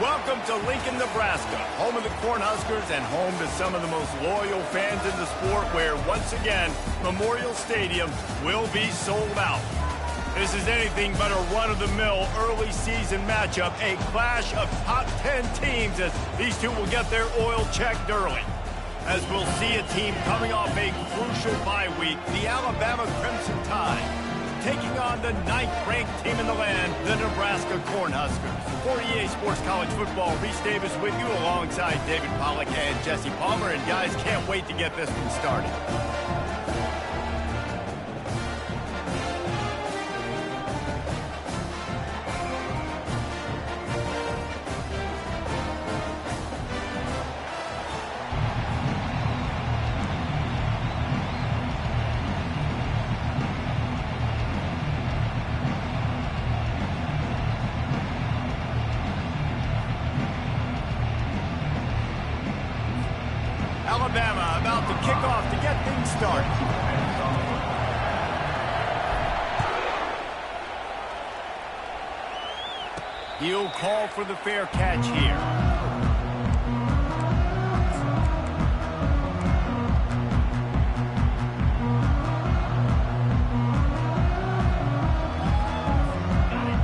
Welcome to Lincoln, Nebraska, home of the Cornhuskers and home to some of the most loyal fans in the sport where, once again, Memorial Stadium will be sold out. This is anything but a run-of-the-mill early season matchup, a clash of top 10 teams as these two will get their oil checked early. As we'll see a team coming off a crucial bye week, the Alabama Crimson Tide, taking on the 9th-ranked team in the land, the Nebraska Cornhuskers. For EA Sports College Football, Reese Davis with you alongside David Pollack and Jesse Palmer. And guys, can't wait to get this one started. Alabama about to kick off to get things started. He'll call for the fair catch here.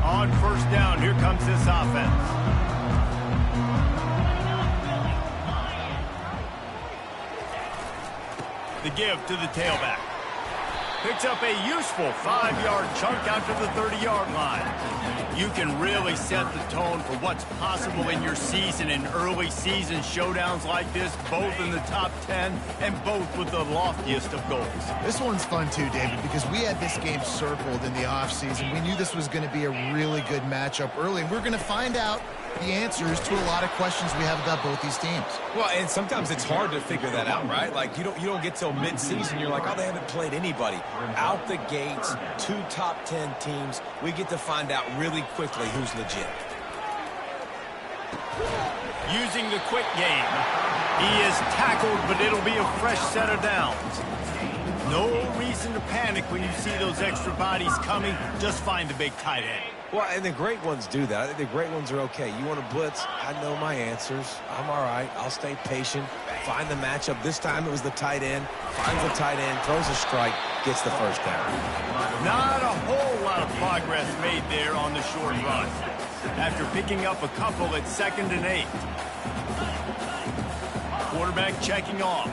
On first down, here comes this offense. The give to the tailback. Picks up a useful 5-yard chunk out to the 30-yard line. You can really set the tone for what's possible in your season in early season showdowns like this, both in the top 10 and both with the loftiest of goals. This one's fun too, David, because we had this game circled in the offseason. We knew this was going to be a really good matchup early, and we're going to find out the answers to a lot of questions we have about both these teams. Well, and sometimes it's hard to figure that out, right? Like, you don't get till mid-season, you're like, oh, they haven't played anybody. Out the gates, 2 top 10 teams, we get to find out really quickly who's legit. Using the quick game. He is tackled, but it'll be a fresh set of downs. No reason to panic when you see those extra bodies coming. Just find the big tight end. Well, and the great ones do that. I think the great ones are okay. You want to blitz? I know my answers. I'm all right. I'll stay patient. Find the matchup. This time it was the tight end. Finds the tight end, throws a strike, gets the first down. Not a whole lot of progress made there on the short run. After picking up a couple at 2nd and 8. Quarterback checking off.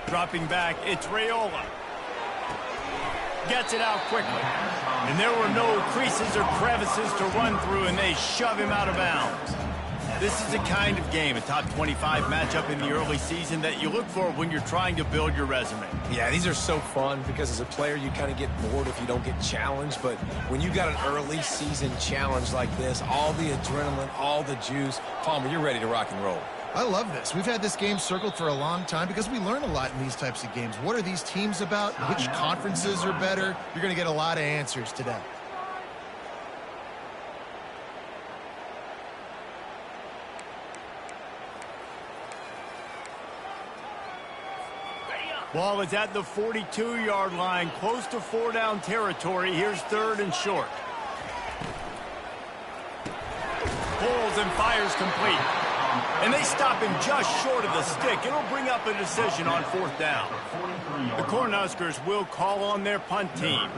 Dropping back, it's Raiola. Gets it out quickly. And there were no creases or crevices to run through, and they shove him out of bounds. This is the kind of game, a top 25 matchup in the early season, that you look for when you're trying to build your resume. Yeah, these are so fun because as a player, you kind of get bored if you don't get challenged. But when you got an early season challenge like this, all the adrenaline, all the juice, Palmer, you're ready to rock and roll. I love this. We've had this game circled for a long time because we learn a lot in these types of games. What are these teams about? Which conferences are better? You're going to get a lot of answers today. Ball is at the 42-yard line, close to 4-down territory. Here's 3rd and short. Pulls and fires complete. And they stop him just short of the stick. It'll bring up a decision on 4th down. The Cornhuskers will call on their punt team.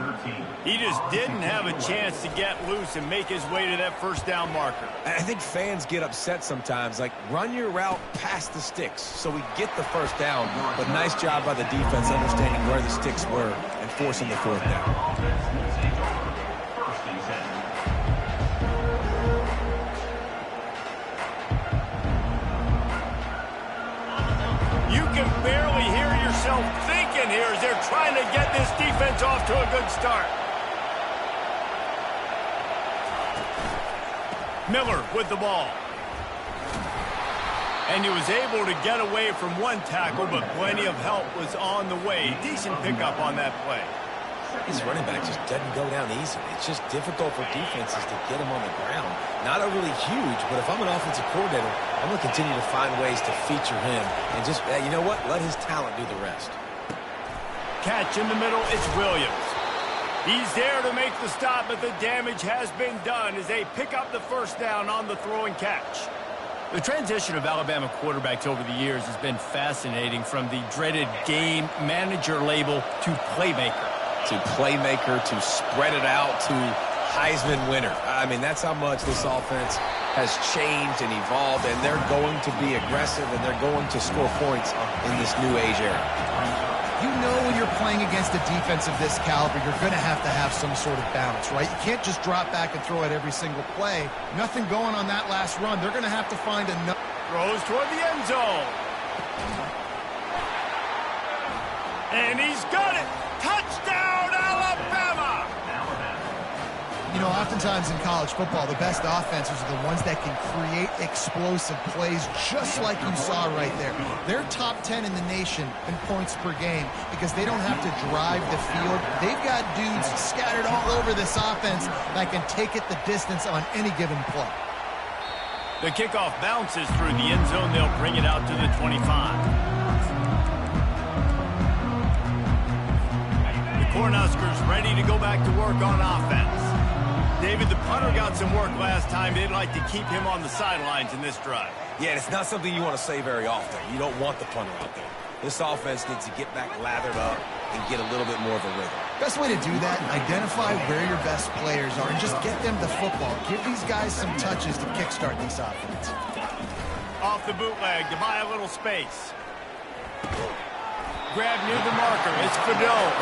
He just didn't have a chance to get loose and make his way to that 1st down marker. I think fans get upset sometimes. Like, run your route past the sticks so we get the 1st down. But nice job by the defense understanding where the sticks were and forcing the 4th down. You can barely hear yourself thinking here as they're trying to get this defense off to a good start. Miller with the ball. And he was able to get away from one tackle, but plenty of help was on the way. Decent pickup on that play. His running back just doesn't go down easy. It's just difficult for defenses to get him on the ground. Not overly huge, but if I'm an offensive coordinator, I'm going to continue to find ways to feature him and just, you know what, let his talent do the rest. catch in the middle. It's Williams. He's there to make the stop, but the damage has been done as they pick up the first down on the throw and catch. The transition of Alabama quarterbacks over the years has been fascinating, from the dreaded game manager label to playmaker. To spread it out to Heisman winner. I mean, that's how much this offense has changed and evolved, and they're going to be aggressive, and they're going to score points in this new age era. You know when you're playing against a defense of this caliber, you're going to have some sort of balance, right? You can't just drop back and throw it every single play. Nothing going on that last run. They're going to have to find another. Throws toward the end zone. And he's got it. Touchdown, Alabama! You know, oftentimes in college football, the best offenses are the ones that can create explosive plays, just like you saw right there. They're top 10 in the nation in points per game because they don't have to drive the field. They've got dudes scattered all over this offense that can take it the distance on any given play. The kickoff bounces through the end zone. They'll bring it out to the 25. Cornhuskers ready to go back to work on offense. David, the punter got some work last time. They'd like to keep him on the sidelines in this drive. Yeah, it's not something you want to say very often. You don't want the punter out there. This offense needs to get back lathered up and get a little bit more of a rhythm. Best way to do that, identify where your best players are and just get them the football. Give these guys some touches to kickstart this offense. Off the bootleg to buy a little space. Grab near the marker. It's Fedot.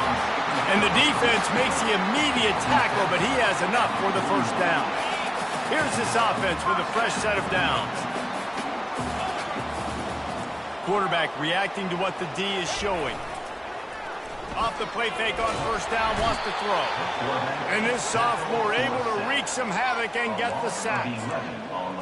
And the defense makes the immediate tackle, but he has enough for the first down. Here's this offense with a fresh set of downs. Quarterback reacting to what the D is showing. Off the play fake on first down, wants to throw. And this sophomore able to wreak some havoc and get the sack.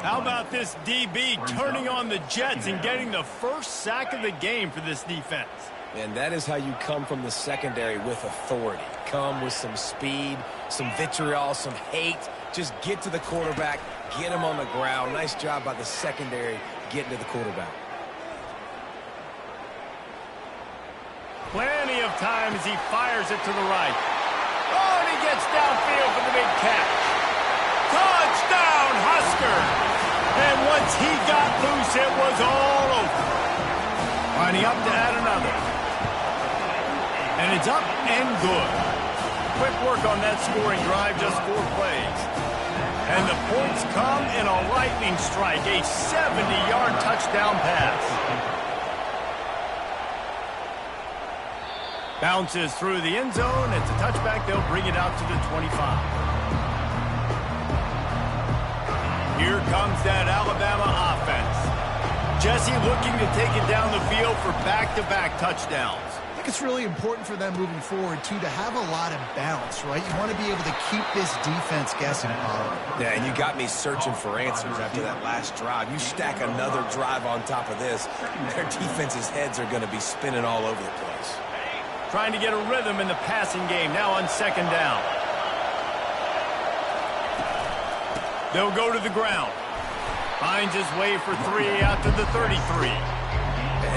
How about this DB turning on the Jets and getting the first sack of the game for this defense? And that is how you come from the secondary with authority. Come with some speed, some vitriol, some hate. Just get to the quarterback, get him on the ground. Nice job by the secondary getting to the quarterback. Plenty of time as he fires it to the right. Oh, and he gets downfield for the big catch. Touchdown, Husker! And once he got loose, it was all over. Lining up to add another. And it's up and good. Quick work on that scoring drive, just 4 plays. And the points come in a lightning strike, a 70-yard touchdown pass. Bounces through the end zone. It's a touchback. They'll bring it out to the 25. Here comes that Alabama offense. Jesse looking to take it down the field for back-to-back touchdowns. I think it's really important for them moving forward, too, to have a lot of balance, right? You want to be able to keep this defense guessing, Paul. Yeah, and you got me searching for answers after that last drive. You stack another drive on top of this, their defense's heads are going to be spinning all over the place. Trying to get a rhythm in the passing game, now on second down. They'll go to the ground. Finds his way for 3 out to the 33.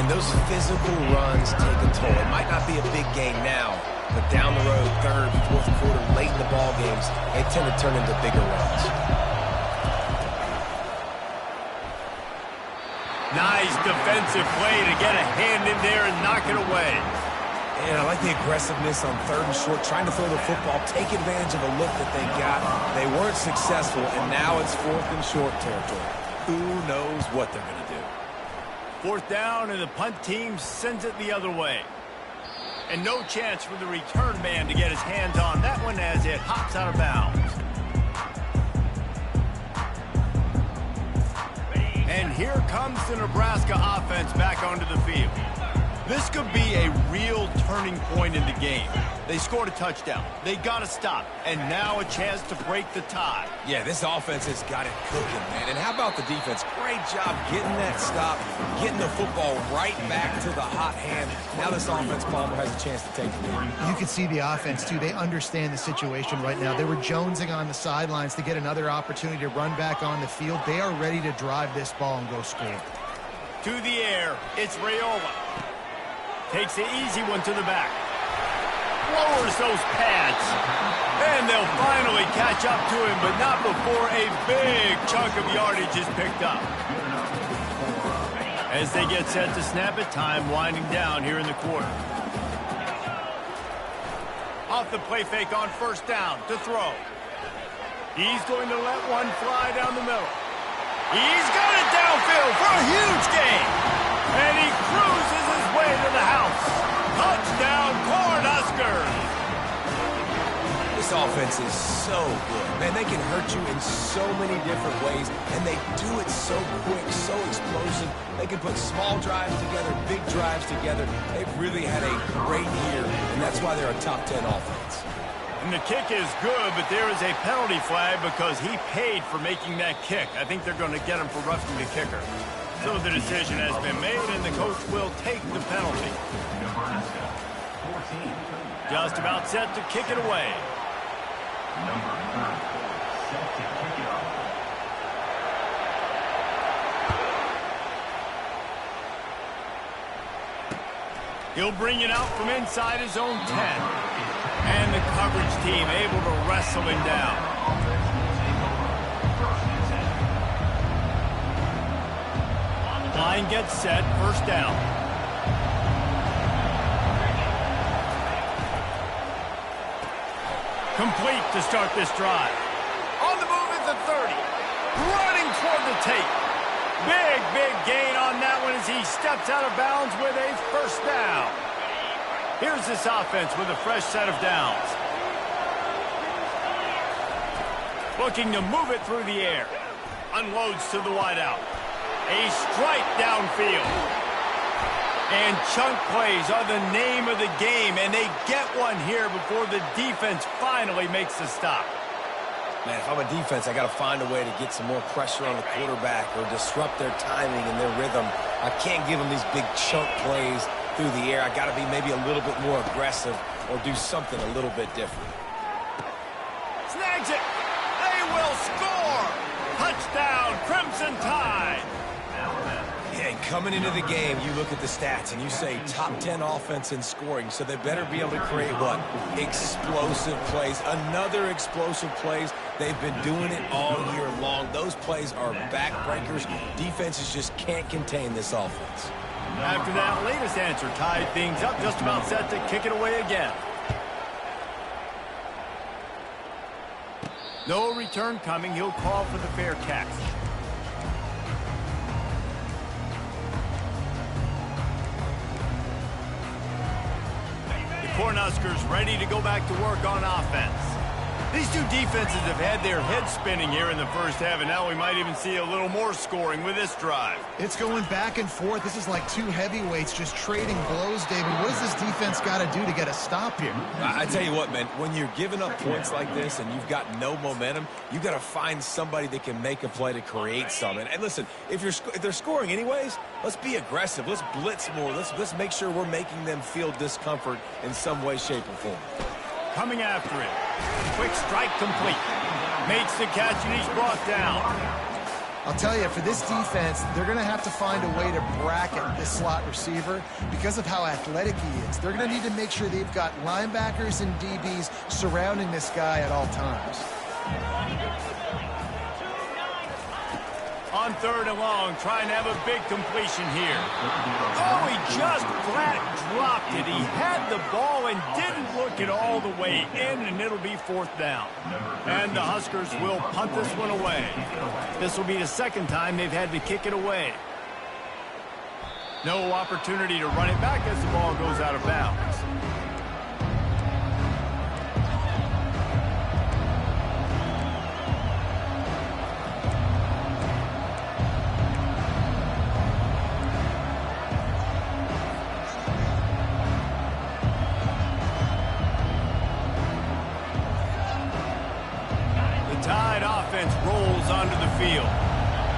And those physical runs take a toll. It might not be a big game now, but down the road, third, fourth quarter, late in the ball games, they tend to turn into bigger runs. Nice defensive play to get a hand in there and knock it away. And I like the aggressiveness on third and short, trying to throw the football, take advantage of a look that they got. They weren't successful, and now it's 4th and short territory. Who knows what they're going to do? 4th down, and the punt team sends it the other way. And no chance for the return man to get his hands on that one as it hops out of bounds. And here comes the Nebraska offense back onto the field. This could be a real turning point in the game. They scored a touchdown. They got to stop. And now a chance to break the tie. Yeah, this offense has got it cooking, man. And how about the defense? Great job getting that stop, getting the football right back to the hot hand. Now this offense, Palmer, has a chance to take the lead. You can see the offense, too. They understand the situation right now. They were jonesing on the sidelines to get another opportunity to run back on the field. They are ready to drive this ball and go score. To the air, it's Raiola. Takes the easy one to the back. lowers those pads. And they'll finally catch up to him, but not before a big chunk of yardage is picked up. As they get set to snap it, time winding down here in the quarter. Off the play fake on first down to throw. He's going to let one fly down the middle. He's got it downfield for a huge gain. And he cruises his way to the house. Touchdown, Cornhuskers. This offense is so good. Man, they can hurt you in so many different ways, and they do it so quick, so explosive. They can put small drives together, big drives together. They've really had a great year, and that's why they're a top 10 offense. And the kick is good, but there is a penalty flag because he paid for making that kick. I think they're going to get him for roughing the kicker. So the decision has been made, and the coach will take the penalty. Nebraska, 14. Just about set to kick it away. Number 30, set to kick it off. He'll bring it out from inside his own 10. And the coverage team able to wrestle him down. Line gets set, first down. Complete to start this drive. On the move at the 30. Running toward the tape. Big gain on that one as he steps out of bounds with a first down. Here's this offense with a fresh set of downs. Looking to move it through the air. Unloads to the wideout. A strike downfield. And chunk plays are the name of the game, and they get one here before the defense finally makes the stop. Man, if I'm a defense, I got to find a way to get some more pressure on the quarterback or disrupt their timing and their rhythm. I can't give them these big chunk plays through the air. I got to be maybe a little bit more aggressive or do something a little bit different. Snags it. They will score. Touchdown, Crimson Tide. Yeah, and coming into the game, you look at the stats and you say top 10 offense in scoring, so they better be able to create what? Explosive plays. Another explosive plays. They've been doing it all year long. Those plays are backbreakers. Defenses just can't contain this offense. After that latest answer tied things up, just about set to kick it away again. No return coming. He'll call for the fair catch. The Cornhuskers ready to go back to work on offense. These two defenses have had their heads spinning here in the first half, and now we might even see a little more scoring with this drive. It's going back and forth. This is like two heavyweights just trading blows, David. What does this defense got to do to get a stop here? I tell you what, man, when you're giving up points like this and you've got no momentum, you got to find somebody that can make a play to create something. And listen, if they're scoring anyways, let's be aggressive. Let's blitz more. Let's make sure we're making them feel discomfort in some way, shape, or form. Coming after it. Quick strike complete. Makes the catch and he's brought down. I'll tell you, for this defense, they're going to have to find a way to bracket this slot receiver because of how athletic he is. They're going to need to make sure they've got linebackers and DBs surrounding this guy at all times. On third and long, trying to have a big completion here. Oh, he just flat dropped it. He had the ball and didn't look it all the way in, and it'll be fourth down. And the Huskers will punt this one away. This will be the second time they've had to kick it away. No opportunity to run it back as the ball goes out of bounds. Tide offense rolls onto the field.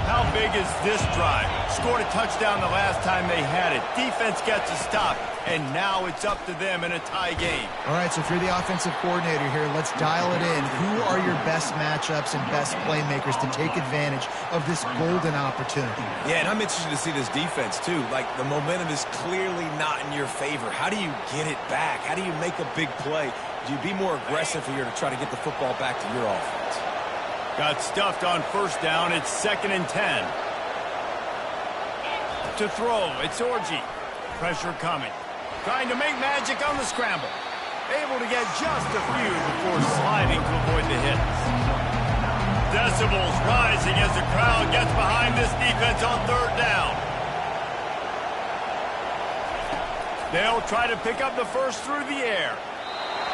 How big is this drive? Scored a touchdown the last time they had it. Defense gets a stop. And now it's up to them in a tie game. All right, so if you're the offensive coordinator here, let's dial it in. Who are your best matchups and best playmakers to take advantage of this golden opportunity? Yeah, and I'm interested to see this defense, too. Like, the momentum is clearly not in your favor. How do you get it back? How do you make a big play? Do you be more aggressive here to try to get the football back to your offense? Got stuffed on first down. It's 2nd and 10. To throw, it's Orji. Pressure coming. Trying to make magic on the scramble. Able to get just a few before sliding to avoid the hits. Decibels rising as the crowd gets behind this defense on 3rd down. They'll try to pick up the first through the air.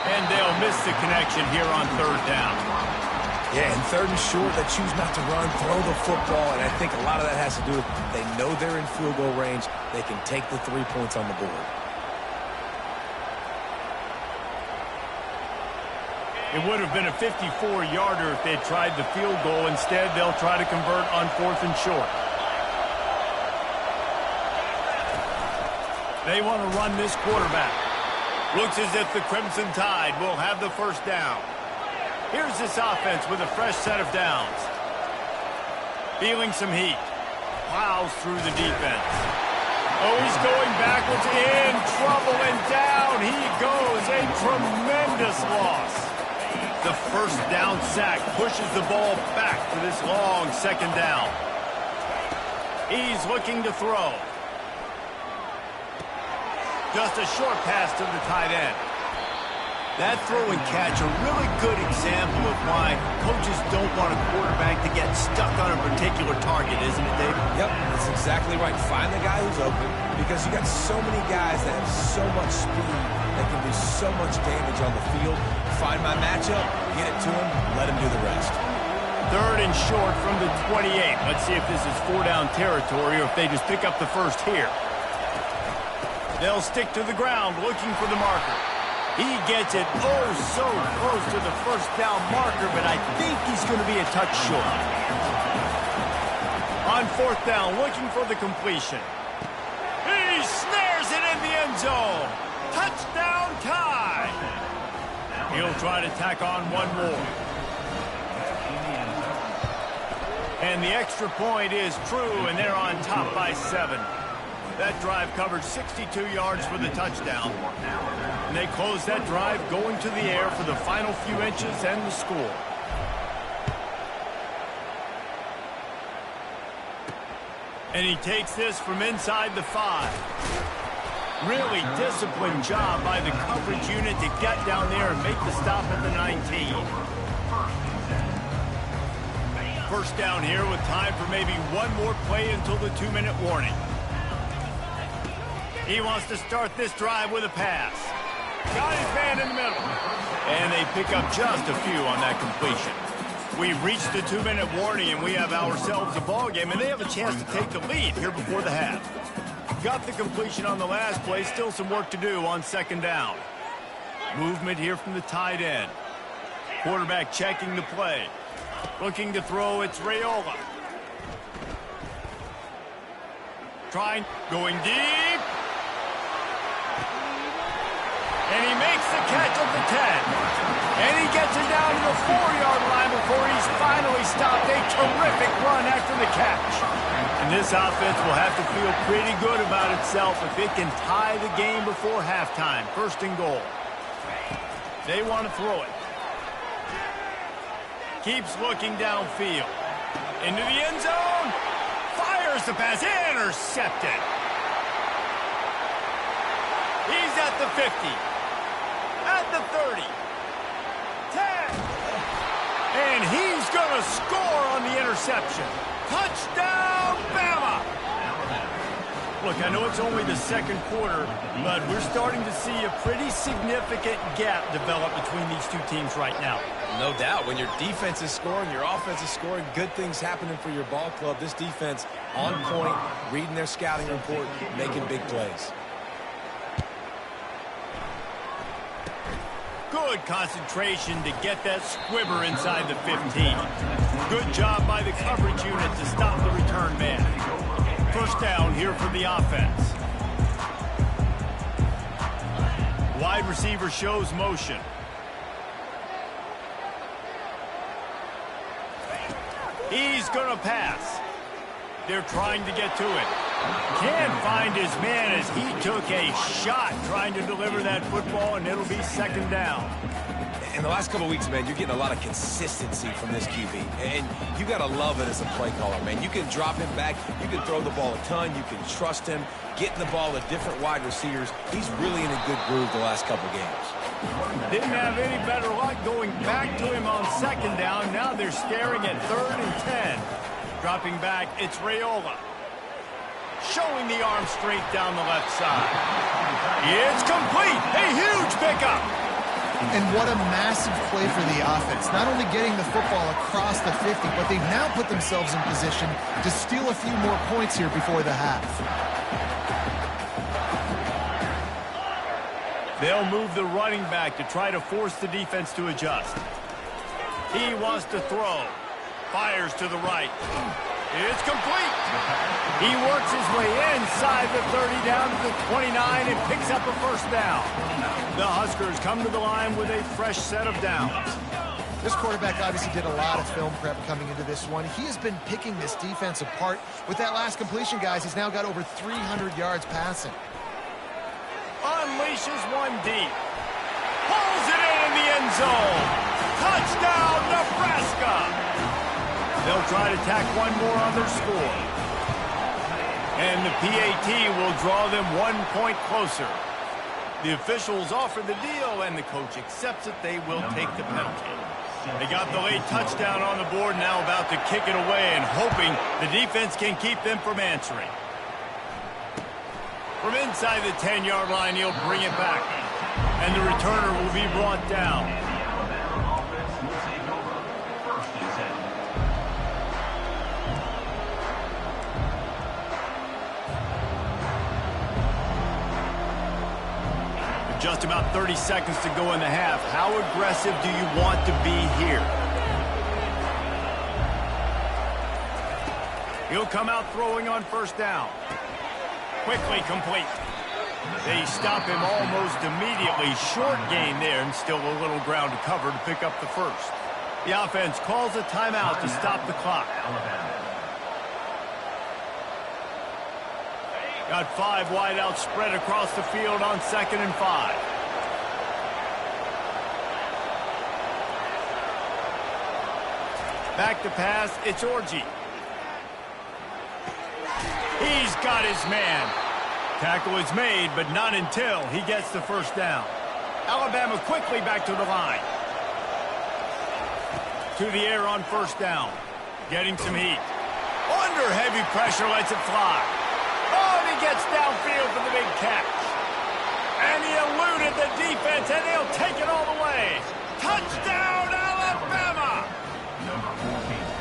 And they'll miss the connection here on 3rd down. Yeah, and 3rd and short, they choose not to run, throw the football, and I think a lot of that has to do with they know they're in field goal range. They can take the 3 points on the board. It would have been a 54-yarder if they had tried the field goal. Instead, they'll try to convert on 4th and short. They want to run this quarterback. Looks as if the Crimson Tide will have the first down. Here's this offense with a fresh set of downs. Feeling some heat. Plows through the defense. Oh, he's going backwards, in trouble, and down he goes. A tremendous loss. The first down sack pushes the ball back for this long 2nd down. He's looking to throw. Just a short pass to the tight end. That throw and catch, a really good example of why coaches don't want a quarterback to get stuck on a particular target, isn't it, David? Yep, that's exactly right. Find the guy who's open because you got so many guys that have so much speed that can do so much damage on the field. Find my matchup, get it to him, let him do the rest. 3rd and short from the 28. Let's see if this is 4-down territory or if they just pick up the first here. They'll stick to the ground looking for the marker. He gets it oh so close to the first down marker, but I think he's going to be a touch short. On 4th down, looking for the completion. He snares it in the end zone. Touchdown tie. He'll try to tack on one more. And the extra point is true, and they're on top by 7. That drive covered 62 yards for the touchdown. And they close that drive going to the air for the final few inches and the score. And he takes this from inside the 5. Really disciplined job by the coverage unit to get down there and make the stop at the 19. First down here with time for maybe one more play until the 2-minute warning. He wants to start this drive with a pass. Got his man in the middle. And they pick up just a few on that completion. We've reached the 2-minute warning, and we have ourselves a ball game, and they have a chance to take the lead here before the half. Got the completion on the last play. Still some work to do on 2nd down. Movement here from the tight end. Quarterback checking the play. Looking to throw, it's Raiola. Trying, going deep. And he makes the catch at the 10. And he gets it down to the 4-yard line before he's finally stopped. A terrific run after the catch. And this offense will have to feel pretty good about itself if it can tie the game before halftime. 1st and goal. They want to throw it. Keeps looking downfield. Into the end zone. Fires the pass. Intercepted. He's at the 50. At the 30. 10. And he's going to score on the interception. Touchdown, Bama! Look, I know it's only the 2nd quarter, but we're starting to see a pretty significant gap develop between these two teams right now. No doubt. When your defense is scoring, your offense is scoring, good things happening for your ball club. This defense on point, reading their scouting report, making big plays. Good concentration to get that squibber inside the 15. Good job by the coverage unit to stop the return man. First down here for the offense. Wide receiver shows motion. He's going to pass. They're trying to get to it. Can't find his man as he took a shot trying to deliver that football, and it'll be second down. In the last couple of weeks, man, you're getting a lot of consistency from this QB. And you got to love it as a play caller, man. You can drop him back. You can throw the ball a ton. You can trust him, getting the ball to different wide receivers. He's really in a good groove the last couple games. Didn't have any better luck going back to him on second down. Now they're staring at 3rd and 10. Dropping back, it's Raiola. Showing the arm straight down the left side. It's complete. A huge pickup. And what a massive play for the offense. Not only getting the football across the 50, but they've now put themselves in position to steal a few more points here before the half. They'll move the running back to try to force the defense to adjust. He wants to throw. Fires to the right. It's complete. He works his way inside the 30 down to the 29 and picks up a first down. The Huskers come to the line with a fresh set of downs. This quarterback obviously did a lot of film prep coming into this one. He has been picking this defense apart. With that last completion, guys, he's now got over 300 yards passing. Unleashes one deep. Pulls it in the end zone. Touchdown, Nebraska. They'll try to tack one more on their score. And the PAT will draw them 1 point closer. The officials offer the deal, and the coach accepts it. They will take the penalty. They got the late touchdown on the board, now about to kick it away and hoping the defense can keep them from answering. From inside the 10-yard line, he'll bring it back. And the returner will be brought down. Just about 30 seconds to go in the half. How aggressive do you want to be here? He'll come out throwing on first down. Quickly complete. They stop him almost immediately. Short gain there and still a little ground to cover to pick up the first. The offense calls a timeout to stop the clock. Got 5 wideouts spread across the field on 2nd and 5. Back to pass, it's Orji. He's got his man. Tackle is made, but not until he gets the first down. Alabama quickly back to the line. To the air on first down. Getting some heat. Under heavy pressure, lets it fly. Oh, and he gets downfield for the big catch. And he eluded the defense, and they'll take it all the way. Touchdown, Alabama!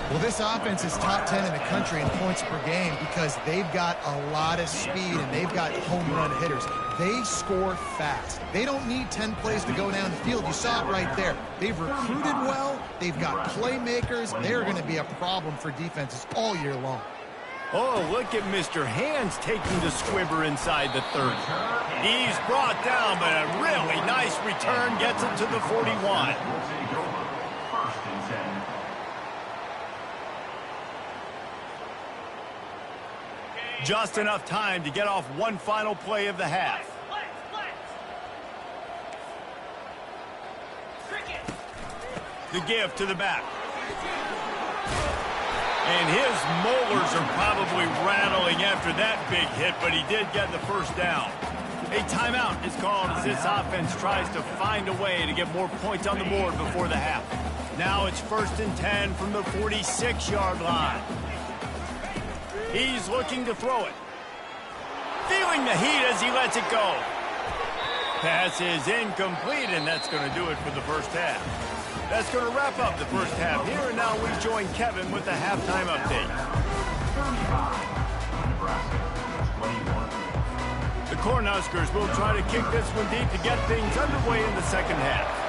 Well, this offense is top 10 in the country in points per game because they've got a lot of speed and they've got home run hitters. They score fast. They don't need 10 plays to go down the field. You saw it right there. They've recruited well. They've got playmakers. They're going to be a problem for defenses all year long. Oh, look at Mr. Hands taking the squibber inside the 30. He's brought down, but a really nice return gets him to the 41. Just enough time to get off one final play of the half. The give to the back. And his molars are probably rattling after that big hit, but he did get the first down. A timeout is called as this offense tries to find a way to get more points on the board before the half. Now it's 1st and 10 from the 46-yard line. He's looking to throw it. Feeling the heat as he lets it go. Pass is incomplete, and that's going to do it for the first half. That's going to wrap up the first half here, and now we join Kevin with the halftime update. The Cornhuskers will try to kick this one deep to get things underway in the second half.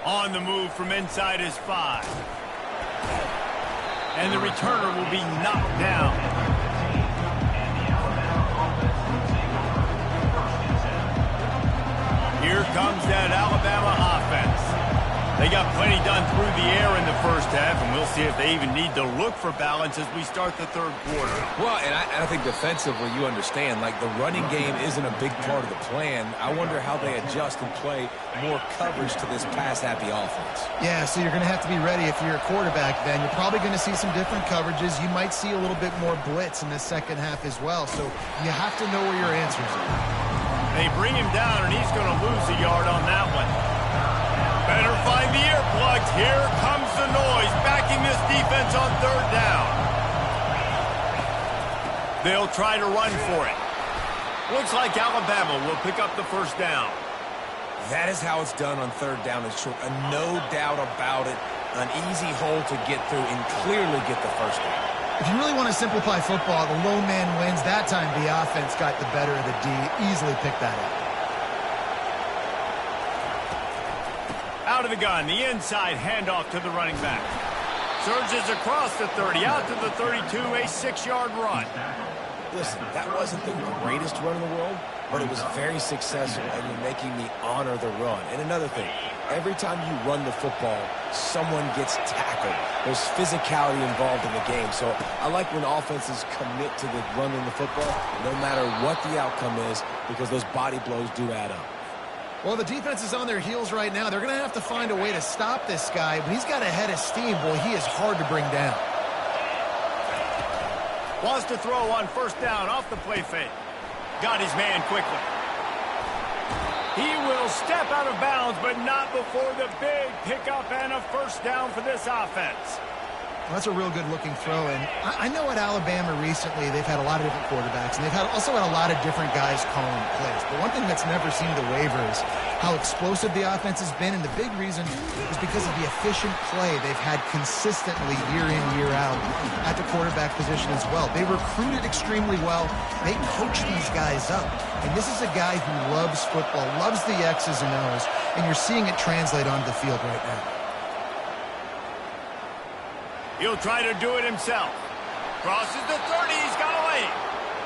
On the move from inside his 5. And the returner will be knocked down. comes that Alabama offense. They got plenty done through the air in the first half, and we'll see if they even need to look for balance as we start the third quarter. Well, and I think defensively, you understand, like the running game isn't a big part of the plan. I wonder how they adjust and play more coverage to this pass-happy offense. Yeah, so you're going to have to be ready if you're a quarterback then. You're probably going to see some different coverages. You might see a little bit more blitz in the second half as well, so you have to know where your answers are. They bring him down, and he's going to lose a yard on that one. Better find the earplugs. Here comes the noise, backing this defense on third down. They'll try to run for it. Looks like Alabama will pick up the first down. That is how it's done on third down and short. No doubt about it. An easy hole to get through and clearly get the first down. If you really want to simplify football, the low man wins. That time the offense got the better of the D. Easily picked that up. Out of the gun, the inside handoff to the running back. Surges across the 30, out to the 32, a 6-yard run. Listen, that wasn't the greatest run in the world, but it was very successful, and you're making me honor the run. And another thing, every time you run the football, someone gets tackled. There's physicality involved in the game. So I like when offenses commit to the running the football, no matter what the outcome is, because those body blows do add up. Well, the defense is on their heels right now. They're going to have to find a way to stop this guy. But he's got a head of steam. Boy, he is hard to bring down. Wants to throw on first down off the play fake. Got his man quickly. He will step out of bounds, but not before the big pickup and a first down for this offense. Well, that's a real good-looking throw, and I know at Alabama recently they've had a lot of different quarterbacks, and they've also had a lot of different guys calling plays. But one thing that's never seemed to waver is how explosive the offense has been, and the big reason is because of the efficient play they've had consistently year in, year out at the quarterback position as well. They recruited extremely well. They coach these guys up, and this is a guy who loves football, loves the X's and O's, and you're seeing it translate onto the field right now. He'll try to do it himself. Crosses the 30. He's got away.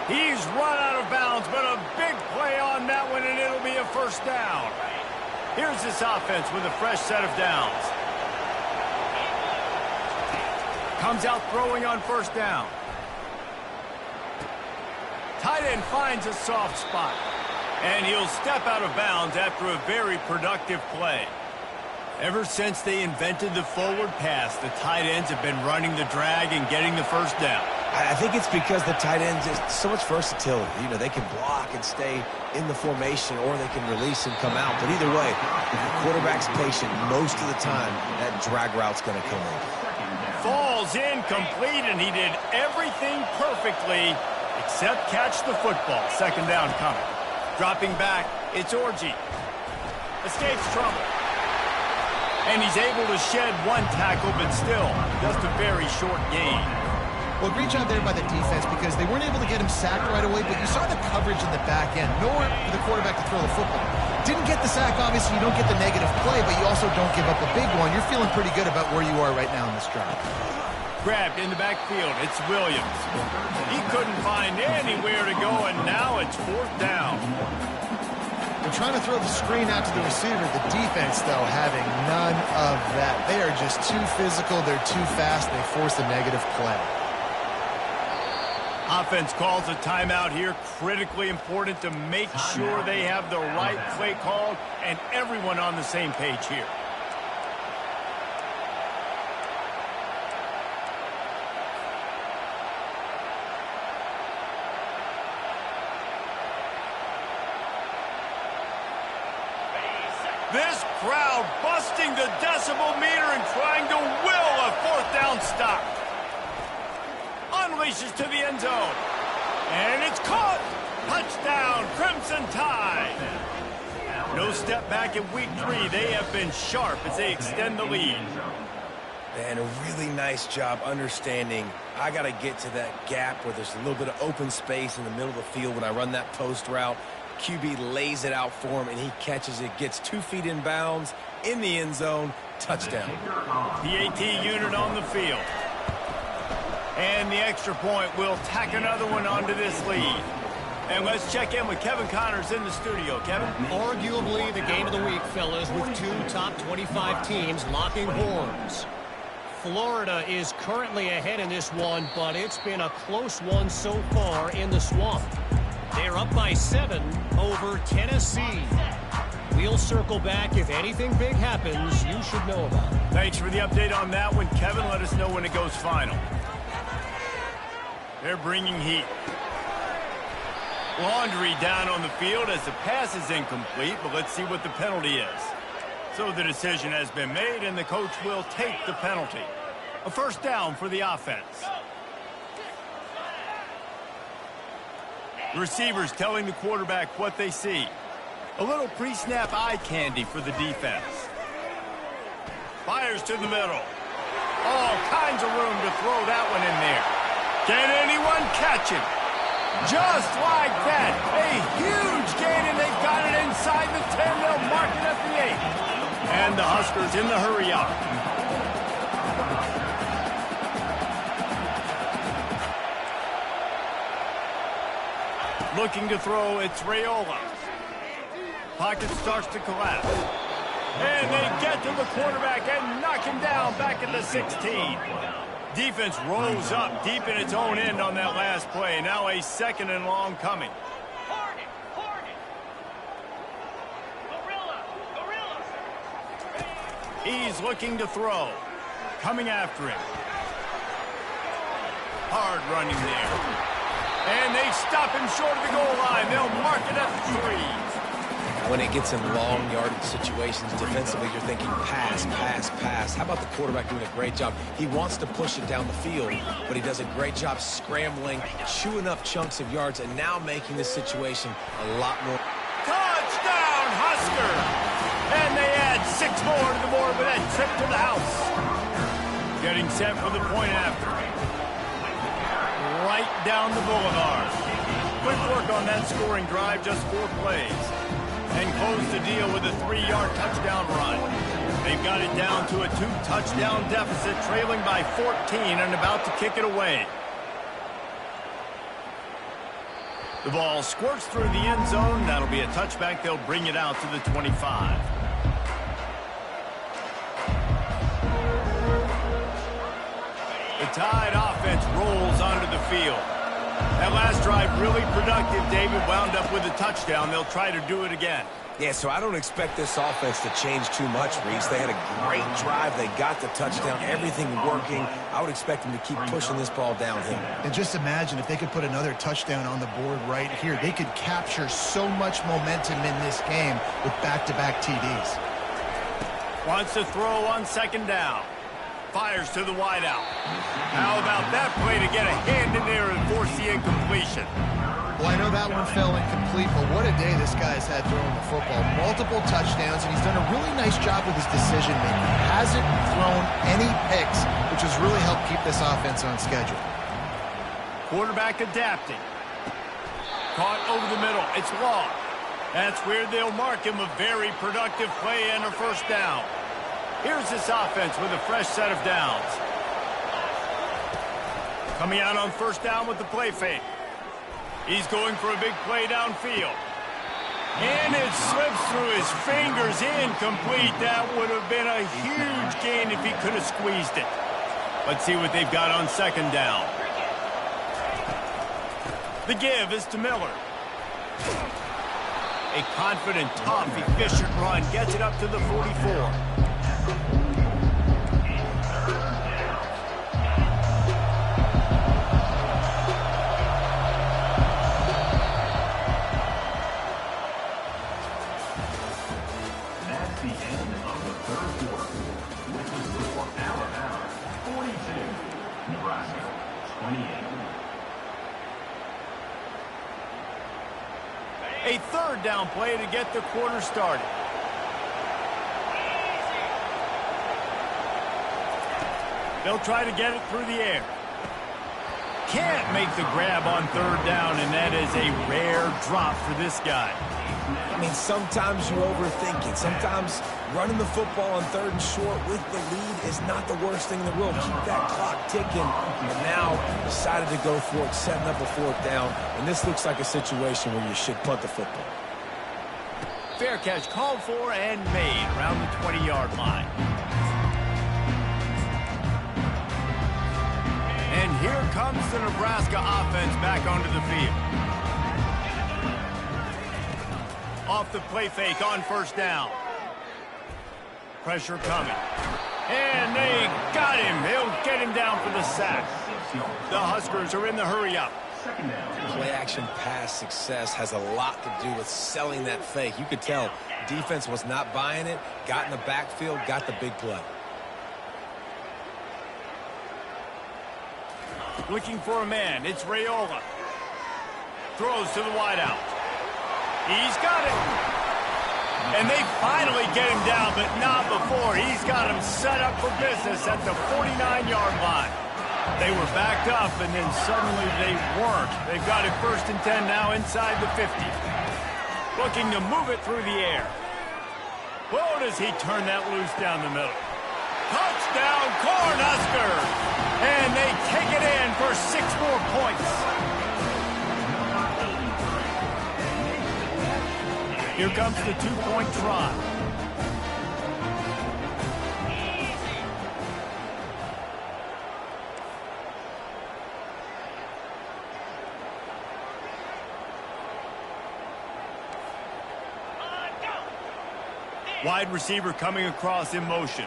He's run out of bounds, but a big play on that one, and it'll be a first down. Here's this offense with a fresh set of downs. Comes out throwing on first down. Tight end finds a soft spot. And he'll step out of bounds after a very productive play. Ever since they invented the forward pass, the tight ends have been running the drag and getting the first down. I think it's because the tight ends is so much versatility. You know, they can block and stay in the formation, or they can release and come out. But either way, if the quarterback's patient, most of the time, that drag route's going to come in. Falls incomplete, and he did everything perfectly except catch the football. Second down coming. Dropping back, it's Orji. Escapes trouble. And he's able to shed one tackle, but still, just a very short gain. Well, great job there by the defense because they weren't able to get him sacked right away, but you saw the coverage in the back end. Nowhere for the quarterback to throw the football. Didn't get the sack, obviously. You don't get the negative play, but you also don't give up a big one. You're feeling pretty good about where you are right now in this drive. Grabbed in the backfield. It's Williams. He couldn't find anywhere to go, and now it's fourth down. They're trying to throw the screen out to the receiver. The defense, though, having none of that. They are just too physical. They're too fast. They force a negative play. Offense calls a timeout here. Critically important to make sure they have the right play called and everyone on the same page here. This crowd busting the decibel meter and trying to will a fourth down stop. Unleashes to the end zone. And it's caught. Touchdown, Crimson Tide. No step back in week 3. They have been sharp as they extend the lead. And a really nice job understanding I got to get to that gap where there's a little bit of open space in the middle of the field when I run that post route. QB lays it out for him, and he catches it, gets 2 feet in bounds, in the end zone, touchdown. PAT unit on the field. And the extra point will tack another one onto this lead. And let's check in with Kevin Connors in the studio. Kevin? Arguably the game of the week, fellas, with two top 25 teams locking horns. Florida is currently ahead in this one, but it's been a close one so far in the Swamp. They're up by 7 over Tennessee. We'll circle back. If anything big happens, you should know about it. Thanks for the update on that one, Kevin. Let us know when it goes final. They're bringing heat. Laundry down on the field as the pass is incomplete, but let's see what the penalty is. So the decision has been made, and the coach will take the penalty. A first down for the offense. Receivers telling the quarterback what they see. A little pre-snap eye candy for the defense. Fires to the middle. All kinds of room to throw that one in there. Can anyone catch it? Just like that. A huge gain, and they've got it inside the 10. They'll mark it at the 8. And the Huskers in the hurry up. Looking to throw, it's Raiola. Pocket starts to collapse. And they get to the quarterback and knock him down back at the 16. Defense rose up deep in its own end on that last play. Now a 2nd and long coming. He's looking to throw. Coming after him. Hard running there. And they stop him short of the goal line. They'll mark it at the 3. When it gets in long yardage situations defensively, you're thinking pass, pass, pass. How about the quarterback doing a great job? He wants to push it down the field, but he does a great job scrambling, chewing up chunks of yards, and now making this situation a lot more. Touchdown, Husker! And they add 6 more to the board with that trip to the house. Getting set for the point after. Right down the boulevard. Quick work on that scoring drive, just 4 plays. And close the deal with a 3-yard touchdown run. They've got it down to a 2-touchdown deficit, trailing by 14 and about to kick it away. The ball squirts through the end zone. That'll be a touchback. They'll bring it out to the 25. The Tide offense rolls onto the field. That last drive really productive. David wound up with a touchdown. They'll try to do it again. Yeah, so I don't expect this offense to change too much, Reese. They had a great drive. They got the touchdown. Everything working. I would expect them to keep pushing this ball downhill. And just imagine if they could put another touchdown on the board right here. They could capture so much momentum in this game with back-to-back TDs. Wants to throw on 2nd down. Fires to the wideout. How about that play to get a hand in there and force the incompletion? Well, I know that one fell incomplete, but what a day this guy's had throwing the football. Multiple touchdowns, and he's done a really nice job with his decision-making. Hasn't thrown any picks, which has really helped keep this offense on schedule. Quarterback adapting. Caught over the middle. It's long. That's where they'll mark him. A very productive play and a first down. Here's this offense with a fresh set of downs. Coming out on 1st down with the play fake. He's going for a big play downfield. And it slips through his fingers, incomplete. That would have been a huge gain if he could have squeezed it. Let's see what they've got on 2nd down. The give is to Miller. A confident, tough, efficient run gets it up to the 44. That's the end of the 3rd quarter. With the score, Alabama 42, Nebraska 28. A 3rd down play to get the quarter started. They'll try to get it through the air. Can't make the grab on 3rd down, and that is a rare drop for this guy. I mean, sometimes you overthink it. Sometimes running the football on 3rd and short with the lead is not the worst thing in the world. Keep that clock ticking. And now decided to go for it, setting up a 4th down. And this looks like a situation where you should punt the football. Fair catch called for and made around the 20-yard line. And here comes the Nebraska offense back onto the field. Off the play fake on 1st down. Pressure coming. And they got him. They'll get him down for the sack. The Huskers are in the hurry-up. Play-action pass success has a lot to do with selling that fake. You could tell defense was not buying it, got in the backfield, got the big play. Looking for a man. It's Raiola. Throws to the wideout. He's got it. And they finally get him down, but not before. He's got him set up for business at the 49-yard line. They were backed up, and then suddenly they weren't. They've got it 1st and 10 now inside the 50. Looking to move it through the air. Whoa, does he turn that loose down the middle. Touchdown, Cornhuskers! And they take it in for 6 more points. Here comes the 2-point try. Wide receiver coming across in motion.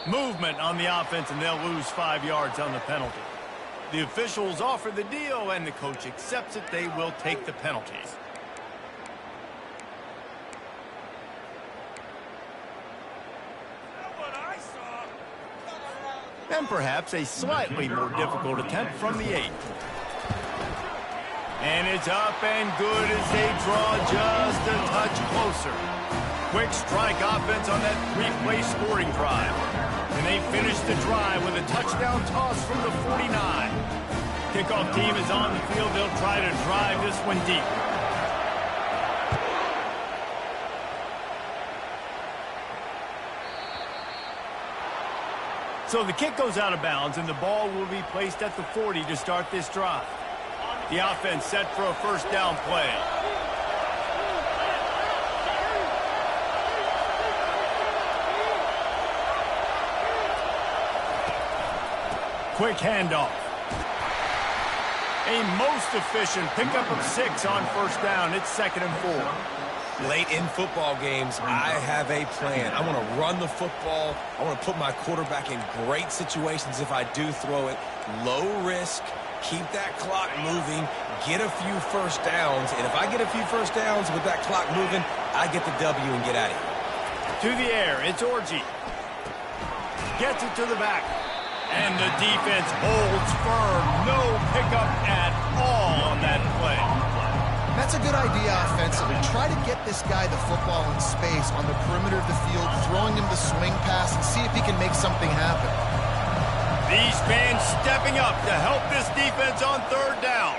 Movement on the offense, and they'll lose 5 yards on the penalty. The officials offer the deal, and the coach accepts it. They will take the penalties. And perhaps a slightly more difficult attempt from the 8. And it's up and good as they draw just a touch closer. Quick strike offense on that 3-play scoring drive. And they finish the drive with a touchdown toss from the 49. Kickoff team is on the field. They'll try to drive this one deep. So the kick goes out of bounds, and the ball will be placed at the 40 to start this drive. The offense set for a 1st down play. Quick handoff. A most efficient pickup of 6 on 1st down. It's 2nd and 4. Late in football games, I have a plan. I want to run the football. I want to put my quarterback in great situations if I do throw it. Low risk, keep that clock moving, get a few 1st downs. And if I get a few 1st downs with that clock moving, I get the W and get out of here. To the air, it's Orji. Gets it to the back. And the defense holds firm. No pickup at all on that play. That's a good idea offensively. Try to get this guy the football in space on the perimeter of the field, throwing him the swing pass, and see if he can make something happen. These fans stepping up to help this defense on 3rd down.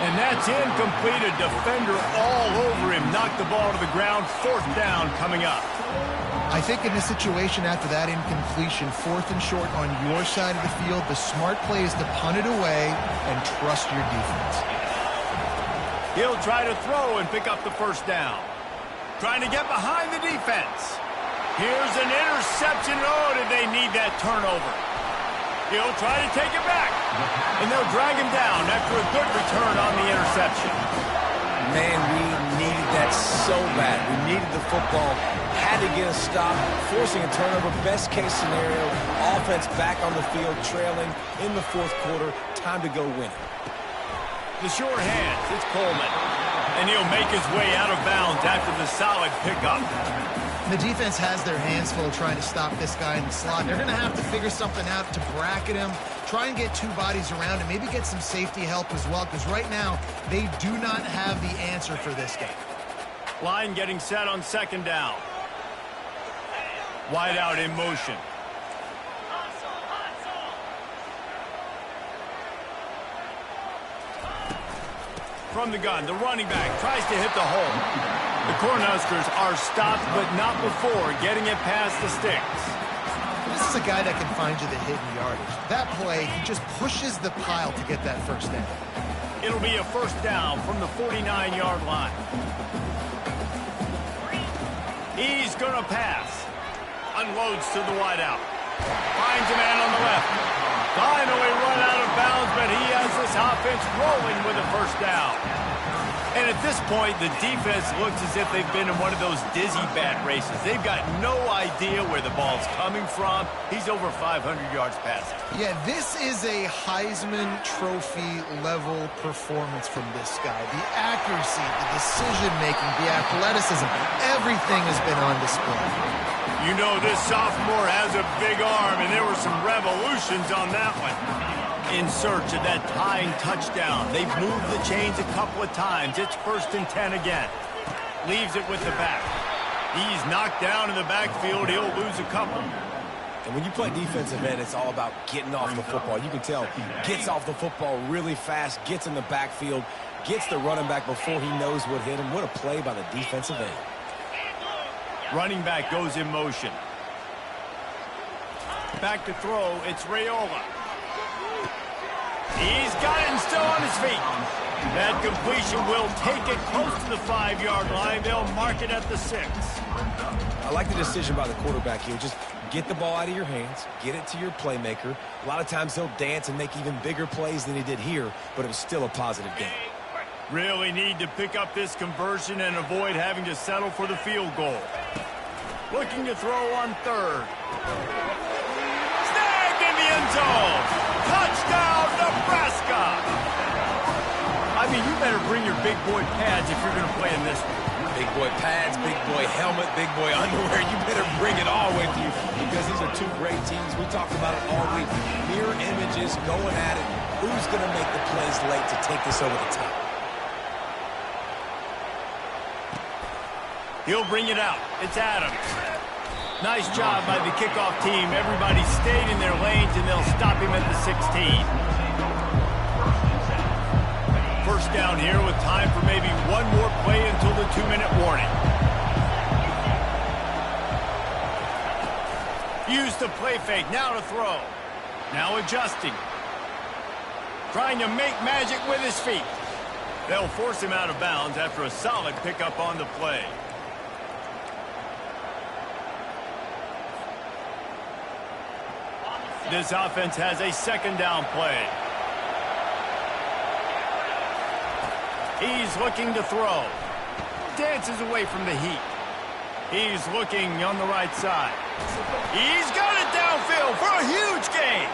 And that's incomplete. A defender all over him. Knocked the ball to the ground. 4th down coming up. I think in this situation after that incompletion, 4th and short on your side of the field, the smart play is to punt it away and trust your defense. He'll try to throw and pick up the 1st down. Trying to get behind the defense. Here's an interception. Oh, did they need that turnover? He'll try to take it back. And they'll drag him down after a good return on the interception. Man, we needed that so bad. We needed the football. Had to get a stop, forcing a turnover. Best case scenario, offense back on the field, trailing in the 4th quarter. Time to go win it. The sure hands, it's Coleman. And he'll make his way out of bounds after the solid pickup. The defense has their hands full trying to stop this guy in the slot. They're going to have to figure something out to bracket him, try and get 2 bodies around him, maybe get some safety help as well, because right now they do not have the answer for this guy. Line getting set on 2nd down. Wide out in motion. From the gun, the running back tries to hit the hole. The Cornhuskers are stopped, but not before getting it past the sticks. This is a guy that can find you the hidden yardage. That play, he just pushes the pile to get that first down. It'll be a first down from the 49-yard line. He's going to pass. Unloads to the wideout. Finds a man on the left. Finally run out of bounds, but he has this offense rolling with a first down. And at this point, the defense looks as if they've been in one of those dizzy bat races. They've got no idea where the ball's coming from. He's over 500 yards passing. Yeah, this is a Heisman Trophy level performance from this guy. The accuracy, the decision-making, the athleticism, everything has been on display. You know this sophomore has a big arm, and there were some revolutions on that one. In search of that tying touchdown. They've moved the chains a couple of times. It's 1st and 10 again. Leaves it with the back. He's knocked down in the backfield. He'll lose a couple. And when you play defensive end, it's all about getting off the football. You can tell he gets off the football really fast, gets in the backfield, gets the running back before he knows what hit him. What a play by the defensive end. Running back goes in motion. Back to throw. It's Raiola. He's got it and still on his feet. That completion will take it close to the 5-yard line. They'll mark it at the 6. I like the decision by the quarterback here. Just get the ball out of your hands, get it to your playmaker. A lot of times he'll dance and make even bigger plays than he did here, but it was still a positive game. Really need to pick up this conversion and avoid having to settle for the field goal. Looking to throw on 3rd. Snagged in the end zone. Touchdown, Nebraska! I mean, you better bring your big boy pads if you're going to play in this one. Big boy pads, big boy helmet, big boy underwear. You better bring it all with you because these are two great teams. We talked about it all week. Mirror images going at it. Who's going to make the plays late to take this over the top? He'll bring it out. It's Adams. Nice job by the kickoff team. Everybody stayed in their lanes, and they'll stop him at the 16. First down here with time for maybe one more play until the 2-minute warning. Use the play fake. Now to throw. Now adjusting. Trying to make magic with his feet. They'll force him out of bounds after a solid pickup on the play. This offense has a 2nd down play. He's looking to throw. Dances away from the heat. He's looking on the right side. He's got it downfield for a huge gain.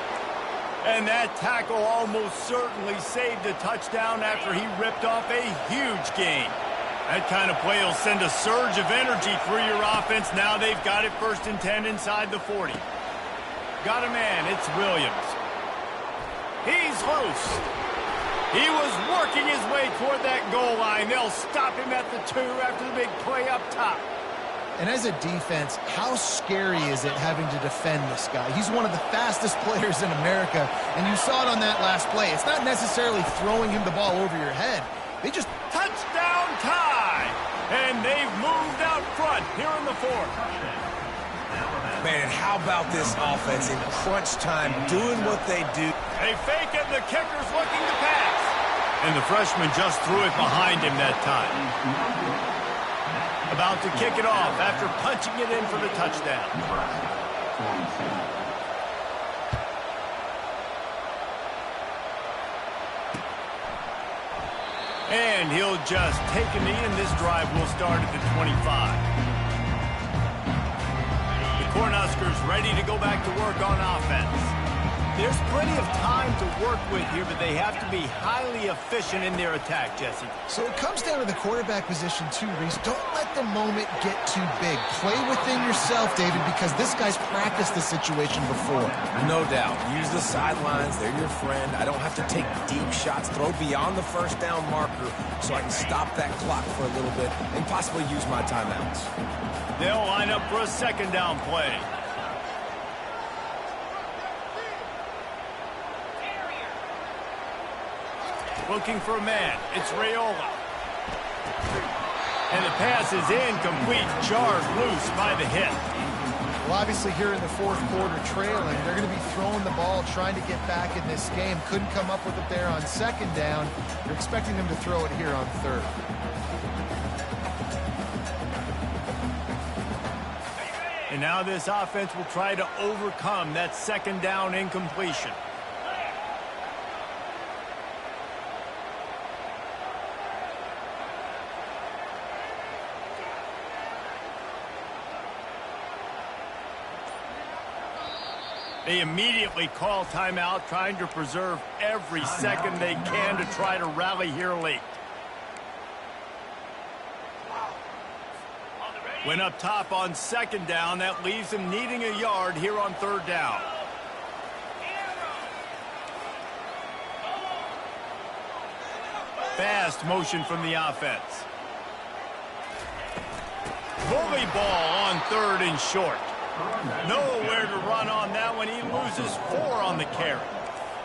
And that tackle almost certainly saved a touchdown after he ripped off a huge gain. That kind of play will send a surge of energy through your offense. Now they've got it 1st and 10 inside the 40. Got a man. It's Williams. He's loose. He was working his way toward that goal line. They'll stop him at the 2 after the big play up top. And as a defense, how scary is it having to defend this guy? He's one of the fastest players in America, and you saw it on that last play. It's not necessarily throwing him the ball over your head. They just... Touchdown tie! And they've moved out front here in the 4th. Man, how about this offense in crunch time doing what they do? They fake it, and the kicker's looking to pass. And the freshman just threw it behind him that time. About to kick it off after punching it in for the touchdown. And he'll just take a knee, and this drive will start at the 25. Cornhuskers ready to go back to work on offense. There's plenty of time to work with here, but they have to be highly efficient in their attack, Jesse. So it comes down to the quarterback position too, Reese. Don't let the moment get too big. Play within yourself, David, because this guy's practiced the situation before. No doubt. Use the sidelines. They're your friend. I don't have to take deep shots. Throw beyond the first down marker so I can stop that clock for a little bit and possibly use my timeouts. They'll line up for a second down play. Looking for a man. It's Raiola. And the pass is incomplete. Jarred loose by the hit. Well, obviously here in the fourth quarter trailing, they're going to be throwing the ball, trying to get back in this game. Couldn't come up with it there on second down. You're expecting them to throw it here on third. And now this offense will try to overcome that second down incompletion. They immediately call timeout, trying to preserve every second they can to try to rally here late. Went up top on second down. That leaves them needing a yard here on third down. Fast motion from the offense. Bully ball on third and short. Nowhere to run on that one. He loses 4 on the carry.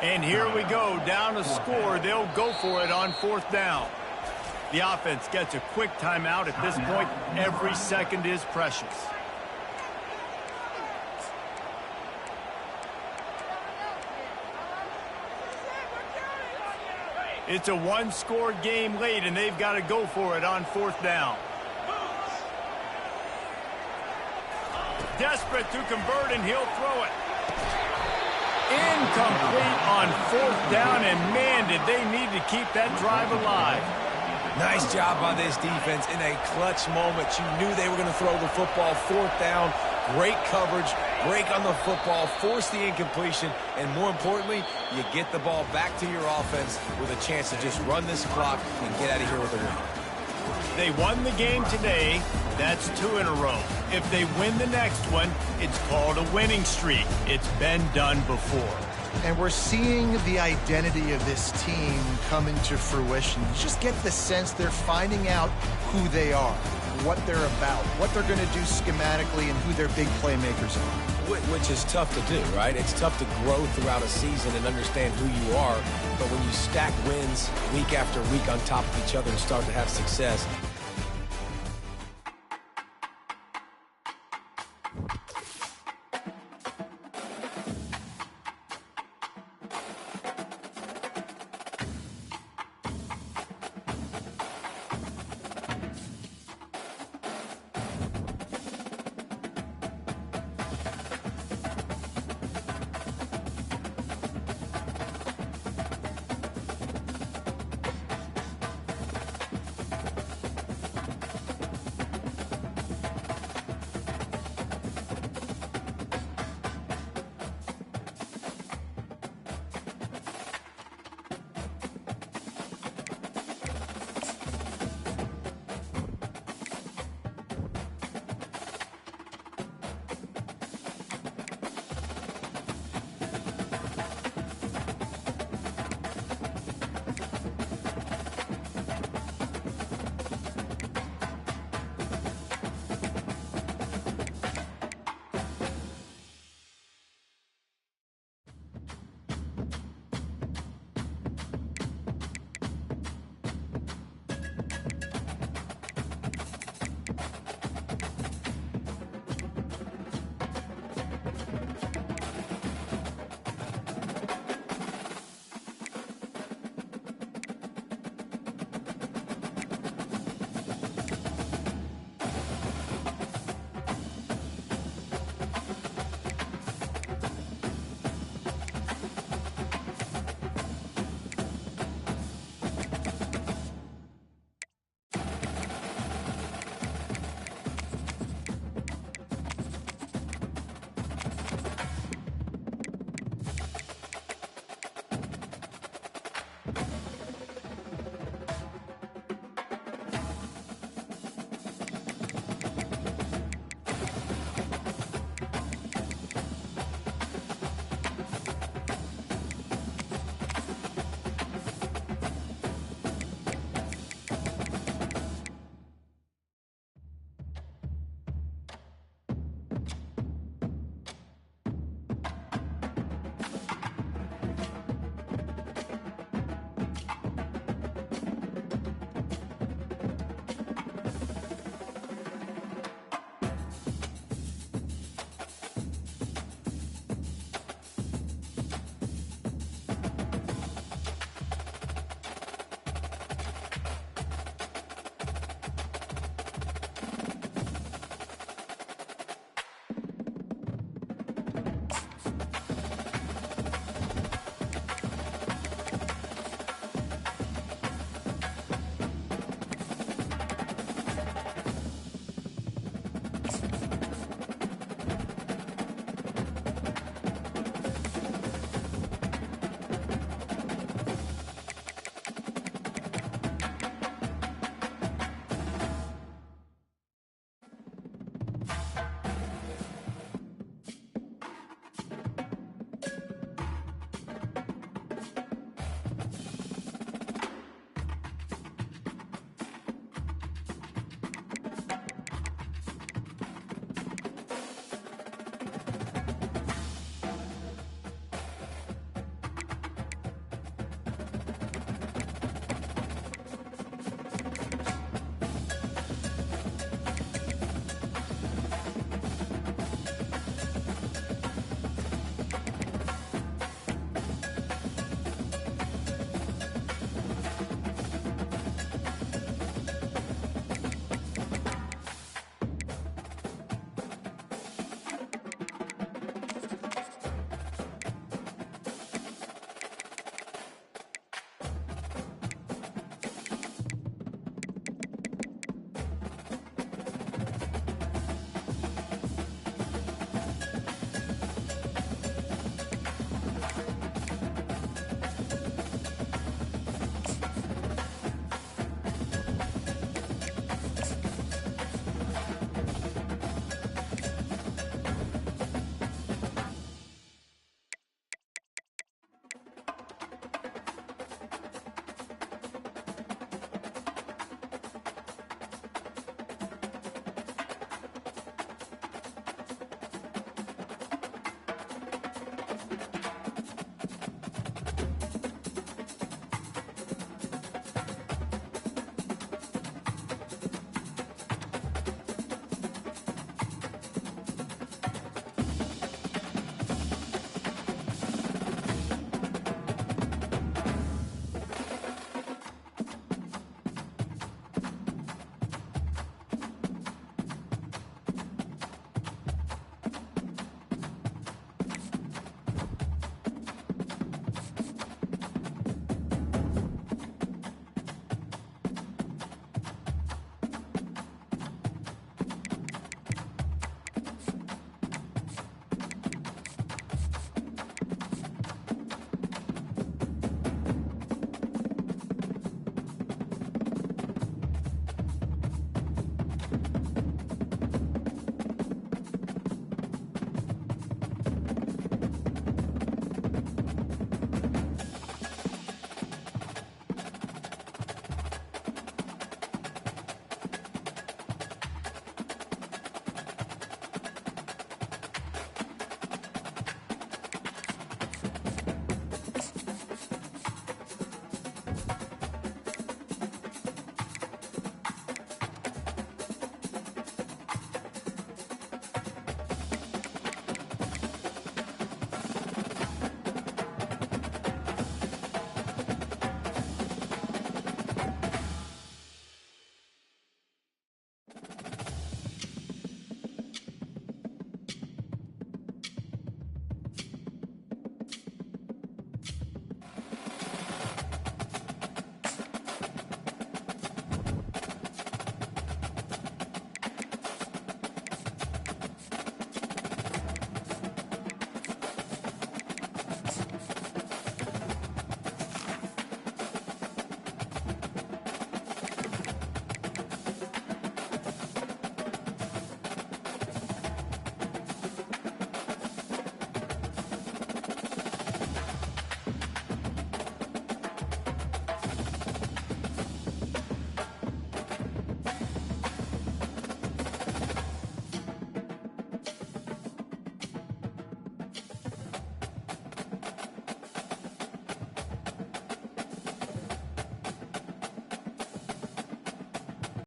And here we go, down a score. They'll go for it on fourth down. The offense gets a quick timeout. At this point, every second is precious. It's a one-score game late, and they've got to go for it on fourth down. Desperate to convert, and he'll throw it. Incomplete on fourth down, and man, did they need to keep that drive alive. Nice job by this defense in a clutch moment. You knew they were going to throw the football. Fourth down, great coverage, break on the football, force the incompletion, and more importantly, you get the ball back to your offense with a chance to just run this clock and get out of here with a win. They won the game today. That's 2 in a row. If they win the next one, it's called a winning streak. It's been done before. And we're seeing the identity of this team come into fruition. You just get the sense they're finding out who they are, what they're about, what they're going to do schematically, and who their big playmakers are. Which is tough to do, right? It's tough to grow throughout a season and understand who you are. But when you stack wins week after week on top of each other and start to have success,